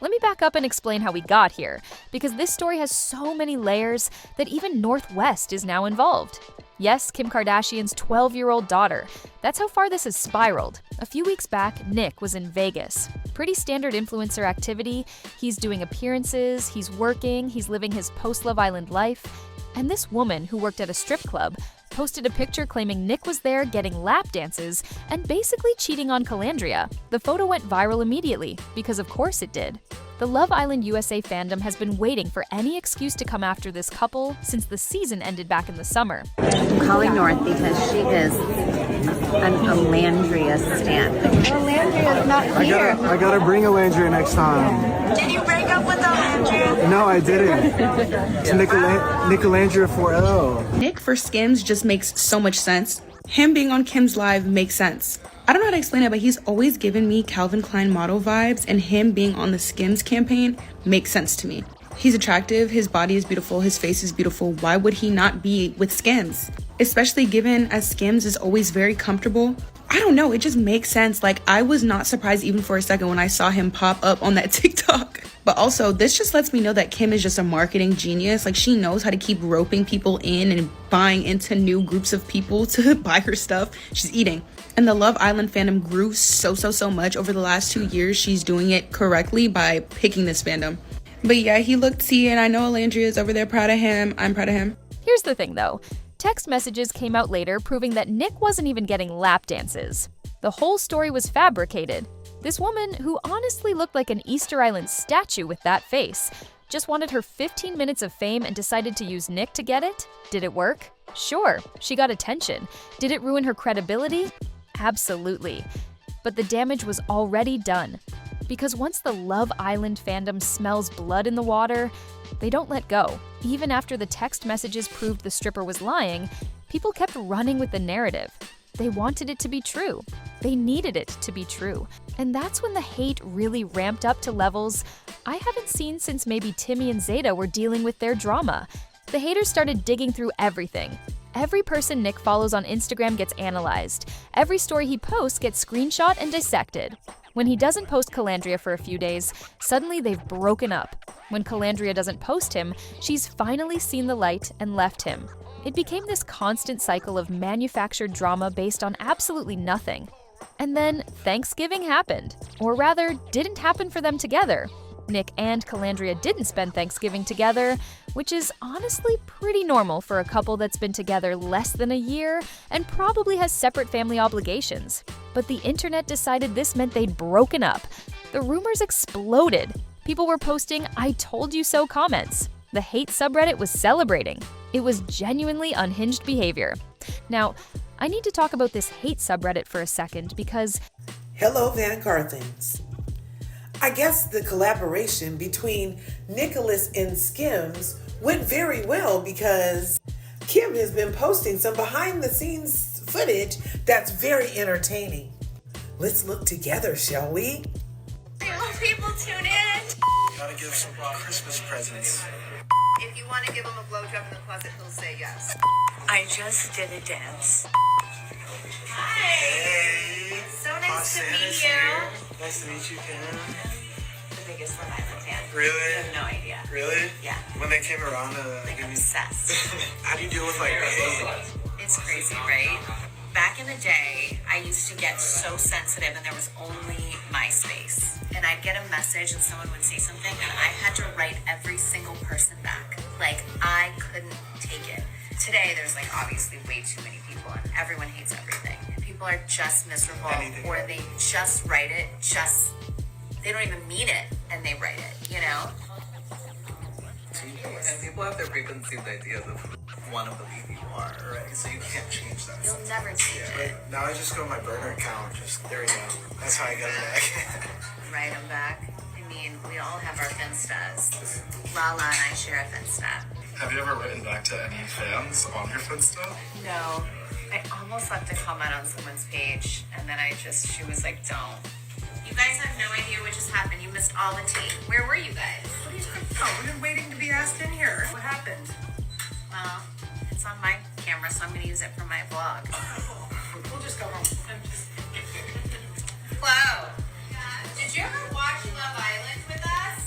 Let me back up and explain how we got here, because this story has so many layers that even Northwest is now involved. Yes, Kim Kardashian's 12-year-old daughter. That's how far this has spiraled. A few weeks back, Nic was in Vegas. Pretty standard influencer activity. He's doing appearances, he's working, he's living his post-Love Island life. And this woman who worked at a strip club posted a picture claiming Nic was there getting lap dances and basically cheating on Calandria. The photo went viral immediately, because of course it did. The Love Island USA fandom has been waiting for any excuse to come after this couple since the season ended back in the summer. I'm calling North because she is an Olandria stan. Olandria is not here. I gotta bring Olandria next time. Did you break up with Olandria? No, I didn't. It's NicOlandria 4L. Nic for Skims just makes so much sense. Him being on Kim's live makes sense. I don't know how to explain it, but he's always given me Calvin Klein model vibes, and him being on the Skims campaign makes sense to me. He's attractive, his body is beautiful, his face is beautiful. Why would he not be with Skims? Especially given as Skims is always very comfortable. I don't know, it just makes sense. Like, I was not surprised even for a second when I saw him pop up on that TikTok. But also, this just lets me know that Kim is just a marketing genius. Like, she knows how to keep roping people in and buying into new groups of people to buy her stuff. She's eating. And the Love Island fandom grew so much over the last 2 years. She's doing it correctly by picking this fandom. But yeah, he looked tea, and I know Olandria is over there proud of him. I'm proud of him. Here's the thing though. Text messages came out later proving that Nic wasn't even getting lap dances. The whole story was fabricated. This woman, who honestly looked like an Easter Island statue with that face, just wanted her 15 minutes of fame and decided to use Nic to get it? Did it work? Sure, she got attention. Did it ruin her credibility? Absolutely. But the damage was already done. Because once the Love Island fandom smells blood in the water, they don't let go. Even after the text messages proved the stripper was lying, people kept running with the narrative. They wanted it to be true. They needed it to be true. And that's when the hate really ramped up to levels I haven't seen since maybe Timmy and Zeta were dealing with their drama. The haters started digging through everything. Every person Nic follows on Instagram gets analyzed. Every story he posts gets screenshot and dissected. When he doesn't post Calandria for a few days, suddenly they've broken up. When Calandria doesn't post him, she's finally seen the light and left him. It became this constant cycle of manufactured drama based on absolutely nothing. And then Thanksgiving happened. Or rather, didn't happen for them together. Nic and Kelandria didn't spend Thanksgiving together, which is honestly pretty normal for a couple that's been together less than a year and probably has separate family obligations. But the internet decided this meant they'd broken up. The rumors exploded. People were posting "I told you so" comments. The hate subreddit was celebrating. It was genuinely unhinged behavior. Now, I need to talk about this hate subreddit for a second because Hello, Van Carthens. I guess the collaboration between Nicholas and Skims went very well because Kim has been posting some behind-the-scenes footage that's very entertaining. Let's look together, shall we? People tune in. Gotta give some Christmas presents. If you want to give him a blowjob in the closet, he'll say yes. I just did a dance. Hi. Hey. So nice to meet you. Nice to meet you, Kim. The biggest Love Island fan. Really? You have no idea. Really? Yeah. When they came around, Like obsessed. how do you deal with like hate? It's crazy, right? Back in the day, I used to get so sensitive and there was only MySpace. And I'd get a message and someone would say something and I had to write every single person back. Like, I couldn't take it. Today, there's like obviously way too many people and everyone hates everything. People are just miserable or they just write it, they don't even mean it and they write it, you know? And people have their preconceived ideas of who want to believe you are, right? So you can't change that. You'll never change it. But now I just go to my burner account. There you go. That's how I get it back. Write them back. I mean, we all have our Finstas. Lala and I share a Finsta. Have you ever written back to any fans on your Finsta? No. I almost left a comment on someone's page, and then she was like, don't. You guys have no idea what just happened. You missed all the tea. Where were you guys? What are you talking about? We've been waiting to be asked in here. What happened? Well, it's on my camera, so I'm going to use it for my vlog. We'll just go home. Hello. Did you ever watch Love Island with us?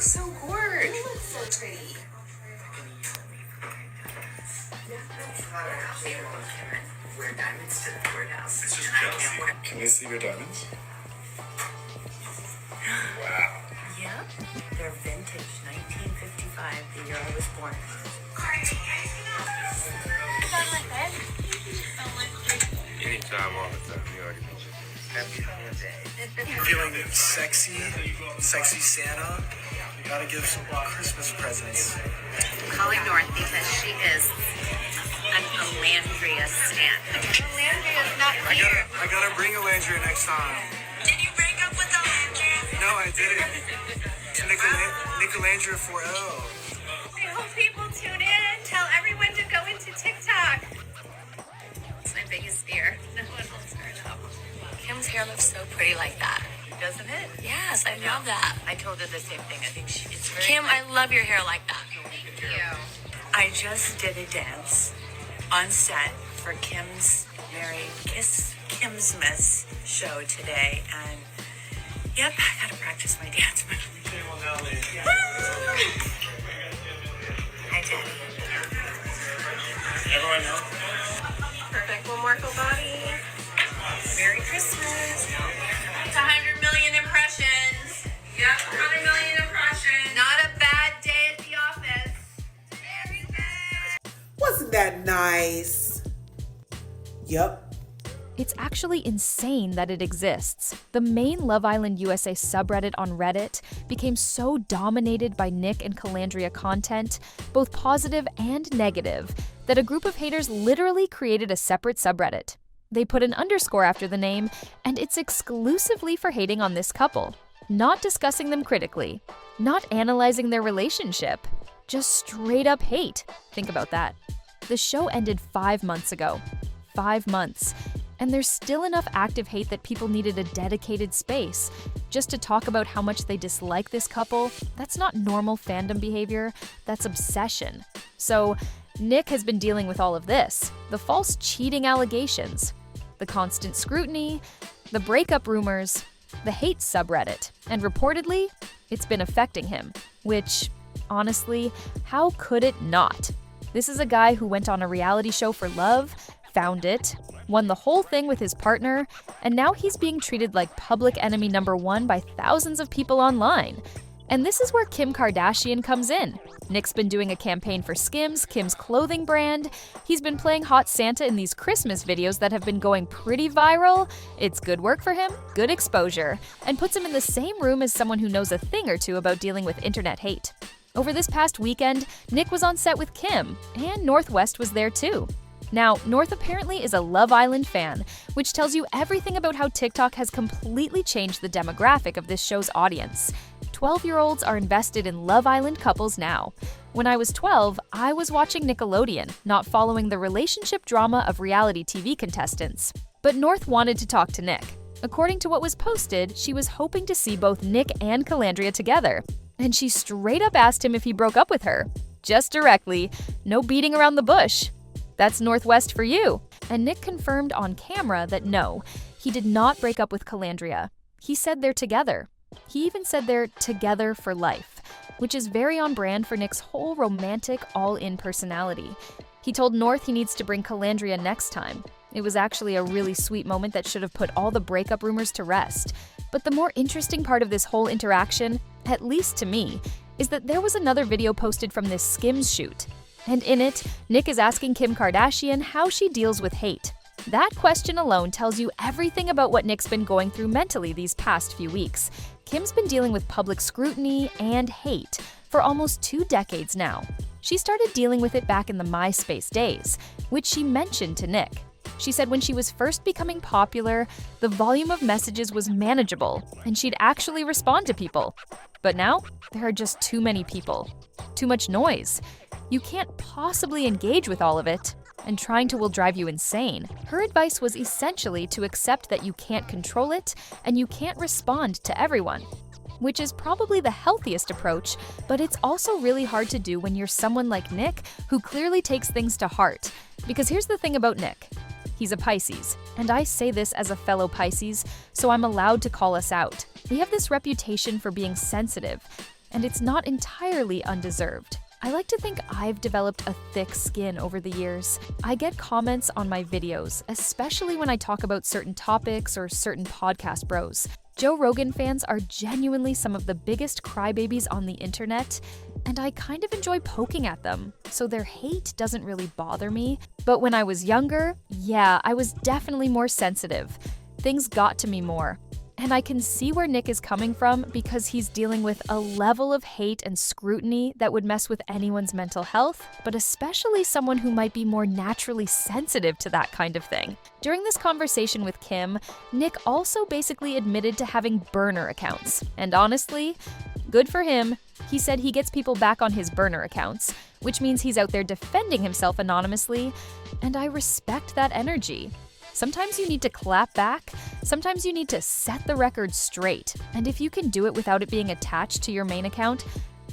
so gorgeous. You look so pretty. Wear diamonds to the courthouse. It's just jealousy. Can I see your diamonds? Wow. Yep. They're vintage, 1955, the year I was born. Anytime, all the time. You already know. Happy holiday. Feeling sexy Santa. Gotta give some Christmas presents. Calling North because she is an Olandria stan. Olandria's not I gotta bring Olandria next time. Did you break up with Olandria? No, I didn't. NicOlandria 4L. I hope people tune in. Tell everyone to go into TikTok. It's my biggest fear. No one will turn up. Kim's hair looks so pretty like that. Doesn't it? Yes, I love that. I told her the same thing. I think it's very Kim, I love your hair like that. Thank you. I just did a dance on set for Kim's Merry Kimsmas show today, and yep, I gotta practice my dance move. Hi, Jenny. Everyone know? Perfect. One more full body. Merry Christmas. It's 100 million impressions. Yep, 100 million impressions. Not a bad day at the office. Very bad. Wasn't that nice? Yup. It's actually insane that it exists. The main Love Island USA subreddit on Reddit became so dominated by Nic and Kelandria content, both positive and negative, that a group of haters literally created a separate subreddit. They put an underscore after the name, and it's exclusively for hating on this couple, not discussing them critically, not analyzing their relationship, just straight up hate. Think about that. The show ended 5 months ago. 5 months. And there's still enough active hate that people needed a dedicated space. Just to talk about how much they dislike this couple, that's not normal fandom behavior, that's obsession. So, Nic has been dealing with all of this, the false cheating allegations, the constant scrutiny, the breakup rumors, the hate subreddit, and reportedly, it's been affecting him, which, honestly, how could it not? This is a guy who went on a reality show for love, found it, won the whole thing with his partner, and now he's being treated like public enemy number one by thousands of people online. And this is where Kim Kardashian comes in. Nic's been doing a campaign for Skims, Kim's clothing brand. He's been playing Hot Santa in these Christmas videos that have been going pretty viral. It's good work for him, good exposure, and puts him in the same room as someone who knows a thing or two about dealing with internet hate. Over this past weekend, Nic was on set with Kim, and Northwest was there too. Now, North apparently is a Love Island fan, which tells you everything about how TikTok has completely changed the demographic of this show's audience. 12-year-olds are invested in Love Island couples now. When I was 12, I was watching Nickelodeon, not following the relationship drama of reality TV contestants. But North wanted to talk to Nic. According to what was posted, she was hoping to see both Nic and Kelandria together. And she straight up asked him if he broke up with her. Just directly, no beating around the bush. That's Northwest for you. And Nic confirmed on camera that no, he did not break up with Kelandria. He said they're together. He even said they're together for life, which is very on brand for Nic's whole romantic, all-in personality. He told North he needs to bring Kelandria next time. It was actually a really sweet moment that should have put all the breakup rumors to rest. But the more interesting part of this whole interaction, at least to me, is that there was another video posted from this Skims shoot. And in it, Nic is asking Kim Kardashian how she deals with hate. That question alone tells you everything about what Nic's been going through mentally these past few weeks. Kim's been dealing with public scrutiny and hate for almost 2 decades now. She started dealing with it back in the MySpace days, which she mentioned to Nic. She said when she was first becoming popular, the volume of messages was manageable, and she'd actually respond to people. But now, there are just too many people. Too much noise. You can't possibly engage with all of it, and trying to will drive you insane. Her advice was essentially to accept that you can't control it, and you can't respond to everyone. Which is probably the healthiest approach, but it's also really hard to do when you're someone like Nic, who clearly takes things to heart. Because here's the thing about Nic. He's a Pisces, and I say this as a fellow Pisces, so I'm allowed to call us out. We have this reputation for being sensitive, and it's not entirely undeserved. I like to think I've developed a thick skin over the years. I get comments on my videos, especially when I talk about certain topics or certain podcast bros. Joe Rogan fans are genuinely some of the biggest crybabies on the internet, and I kind of enjoy poking at them, so their hate doesn't really bother me. But when I was younger, yeah, I was definitely more sensitive. Things got to me more. And I can see where Nic is coming from because he's dealing with a level of hate and scrutiny that would mess with anyone's mental health, but especially someone who might be more naturally sensitive to that kind of thing. During this conversation with Kim, Nic also basically admitted to having burner accounts. And honestly, good for him. He said he gets people back on his burner accounts, which means he's out there defending himself anonymously, and I respect that energy. Sometimes you need to clap back, sometimes you need to set the record straight, and if you can do it without it being attached to your main account,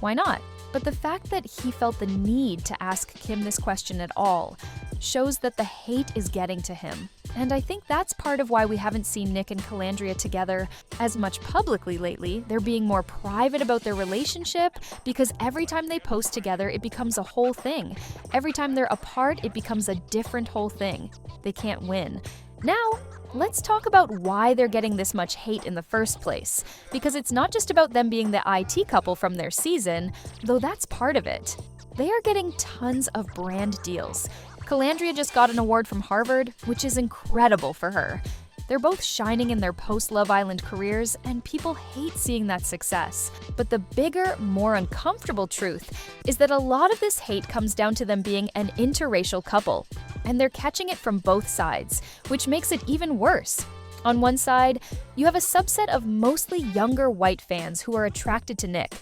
why not? But the fact that he felt the need to ask Kim this question at all shows that the hate is getting to him. And I think that's part of why we haven't seen Nic and Kelandria together as much publicly lately. They're being more private about their relationship because every time they post together, it becomes a whole thing. Every time they're apart, it becomes a different whole thing. They can't win. Now, let's talk about why they're getting this much hate in the first place. Because it's not just about them being the IT couple from their season, though that's part of it. They are getting tons of brand deals. Kelandria just got an award from Harvard, which is incredible for her. They're both shining in their post-Love Island careers, and people hate seeing that success. But the bigger, more uncomfortable truth is that a lot of this hate comes down to them being an interracial couple, and they're catching it from both sides, which makes it even worse. On one side, you have a subset of mostly younger white fans who are attracted to Nic.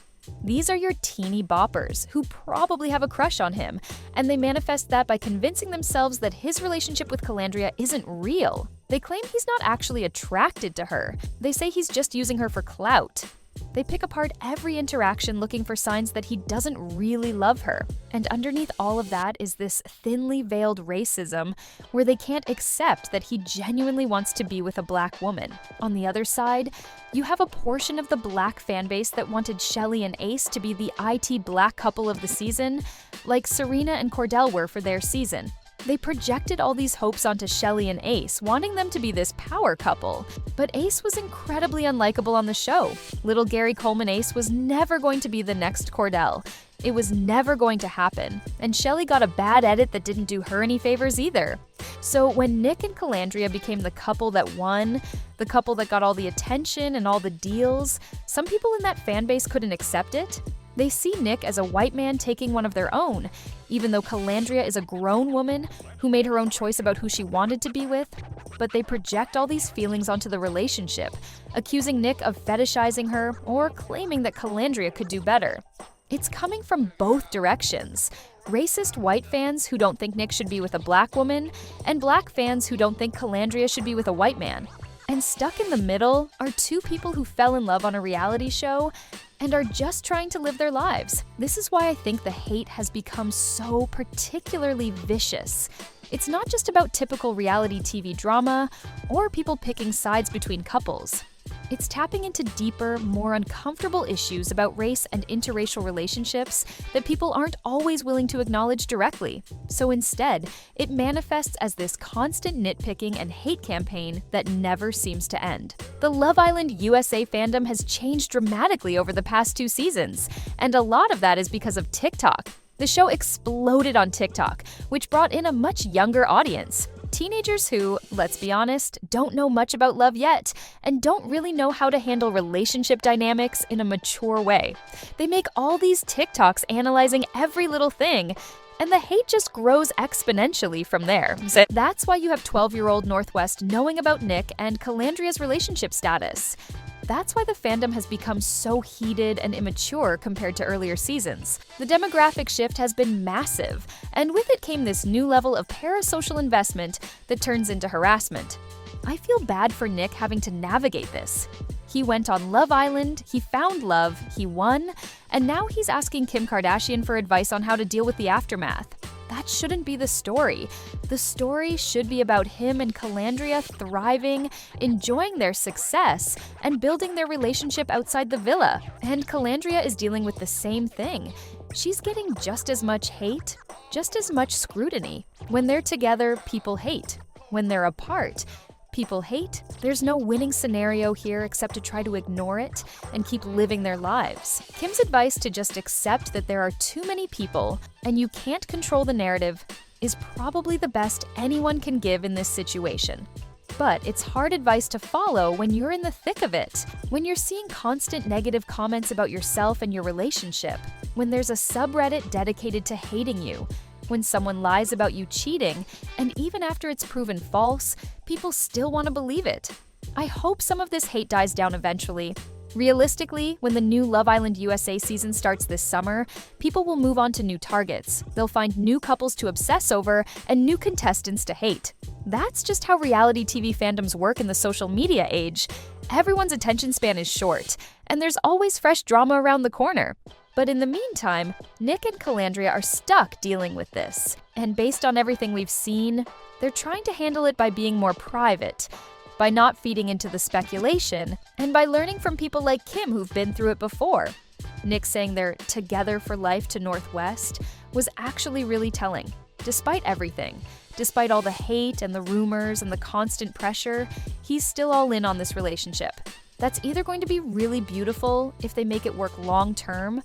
These are your teeny boppers who probably have a crush on him, and they manifest that by convincing themselves that his relationship with Kelandria isn't real. They claim he's not actually attracted to her. They say he's just using her for clout. They pick apart every interaction looking for signs that he doesn't really love her. And underneath all of that is this thinly veiled racism where they can't accept that he genuinely wants to be with a black woman. On the other side, you have a portion of the black fanbase that wanted Shelly and Ace to be the IT black couple of the season, like Serena and Cordell were for their season. They projected all these hopes onto Shelly and Ace, wanting them to be this power couple. But Ace was incredibly unlikable on the show. Little Gary Coleman Ace was never going to be the next Cordell. It was never going to happen. And Shelly got a bad edit that didn't do her any favors either. So when Nic and Kelandria became the couple that won, the couple that got all the attention and all the deals, some people in that fan base couldn't accept it. They see Nic as a white man taking one of their own, even though Kelandria is a grown woman who made her own choice about who she wanted to be with. But they project all these feelings onto the relationship, accusing Nic of fetishizing her or claiming that Kelandria could do better. It's coming from both directions. Racist white fans who don't think Nic should be with a black woman, and black fans who don't think Kelandria should be with a white man. And stuck in the middle are two people who fell in love on a reality show and are just trying to live their lives. This is why I think the hate has become so particularly vicious. It's not just about typical reality TV drama or people picking sides between couples. It's tapping into deeper, more uncomfortable issues about race and interracial relationships that people aren't always willing to acknowledge directly. So instead, it manifests as this constant nitpicking and hate campaign that never seems to end. The Love Island USA fandom has changed dramatically over the past 2 seasons, and a lot of that is because of TikTok. The show exploded on TikTok, which brought in a much younger audience. Teenagers who, let's be honest, don't know much about love yet and don't really know how to handle relationship dynamics in a mature way. They make all these TikToks analyzing every little thing, and the hate just grows exponentially from there. So that's why you have 12-year-old Northwest knowing about Nic and Kelandria's relationship status. That's why the fandom has become so heated and immature compared to earlier seasons. The demographic shift has been massive, and with it came this new level of parasocial investment that turns into harassment. I feel bad for Nic having to navigate this. He went on Love Island, he found love, he won, and now he's asking Kim Kardashian for advice on how to deal with the aftermath. That that shouldn't be the story. The story should be about him and Calandria thriving, enjoying their success, and building their relationship outside the villa. And Calandria is dealing with the same thing. She's getting just as much hate, just as much scrutiny. When they're together, people hate. When they're apart, people hate. There's no winning scenario here except to try to ignore it and keep living their lives. Kim's advice to just accept that there are too many people and you can't control the narrative is probably the best anyone can give in this situation. But it's hard advice to follow when you're in the thick of it, when you're seeing constant negative comments about yourself and your relationship, when there's a subreddit dedicated to hating you, when someone lies about you cheating, and even after it's proven false, people still want to believe it. I hope some of this hate dies down eventually. Realistically, when the new Love Island USA season starts this summer, people will move on to new targets. They'll find new couples to obsess over and new contestants to hate. That's just how reality TV fandoms work in the social media age. Everyone's attention span is short, and there's always fresh drama around the corner. But in the meantime, Nic and Kelandria are stuck dealing with this. And based on everything we've seen, they're trying to handle it by being more private, by not feeding into the speculation, and by learning from people like Kim who've been through it before. Nic saying they're together for life to Northwest was actually really telling. Despite everything, despite all the hate and the rumors and the constant pressure, he's still all in on this relationship. That's either going to be really beautiful if they make it work long term,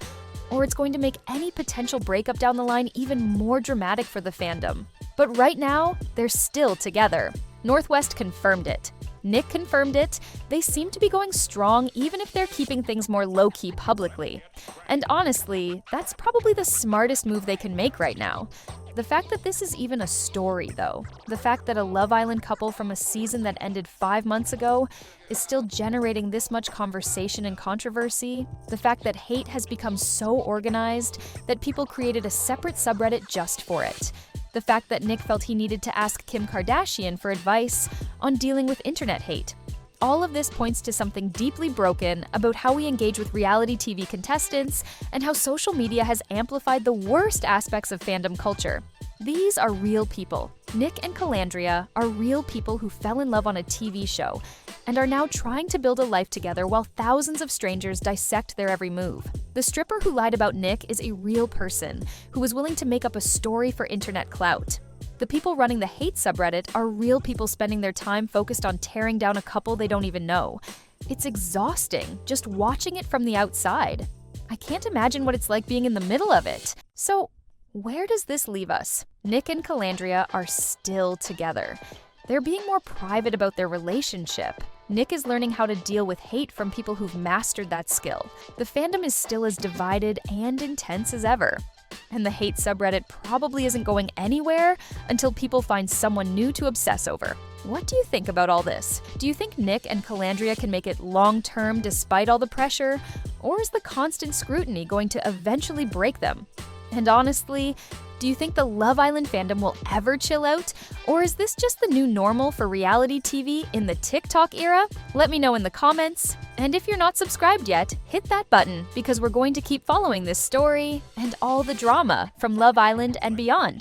or it's going to make any potential breakup down the line even more dramatic for the fandom. But right now, they're still together. Northwest confirmed it. Nic confirmed it. They seem to be going strong even if they're keeping things more low-key publicly. And honestly, that's probably the smartest move they can make right now. The fact that this is even a story, though, the fact that a Love Island couple from a season that ended 5 months ago is still generating this much conversation and controversy, the fact that hate has become so organized that people created a separate subreddit just for it, the fact that Nic felt he needed to ask Kim Kardashian for advice on dealing with internet hate. All of this points to something deeply broken about how we engage with reality TV contestants and how social media has amplified the worst aspects of fandom culture. These are real people. Nic and Kelandria are real people who fell in love on a TV show and are now trying to build a life together while thousands of strangers dissect their every move. The stripper who lied about Nic is a real person who was willing to make up a story for internet clout. The people running the hate subreddit are real people spending their time focused on tearing down a couple they don't even know. It's exhausting just watching it from the outside. I can't imagine what it's like being in the middle of it. So, where does this leave us? Nic and Kelandria are still together. They're being more private about their relationship. Nic is learning how to deal with hate from people who've mastered that skill. The fandom is still as divided and intense as ever. And the hate subreddit probably isn't going anywhere until people find someone new to obsess over. What do you think about all this? Do you think Nic and Kelandria can make it long-term despite all the pressure? Or is the constant scrutiny going to eventually break them? And honestly, do you think the Love Island fandom will ever chill out? Or is this just the new normal for reality TV in the TikTok era? Let me know in the comments. And if you're not subscribed yet, hit that button because we're going to keep following this story and all the drama from Love Island and beyond.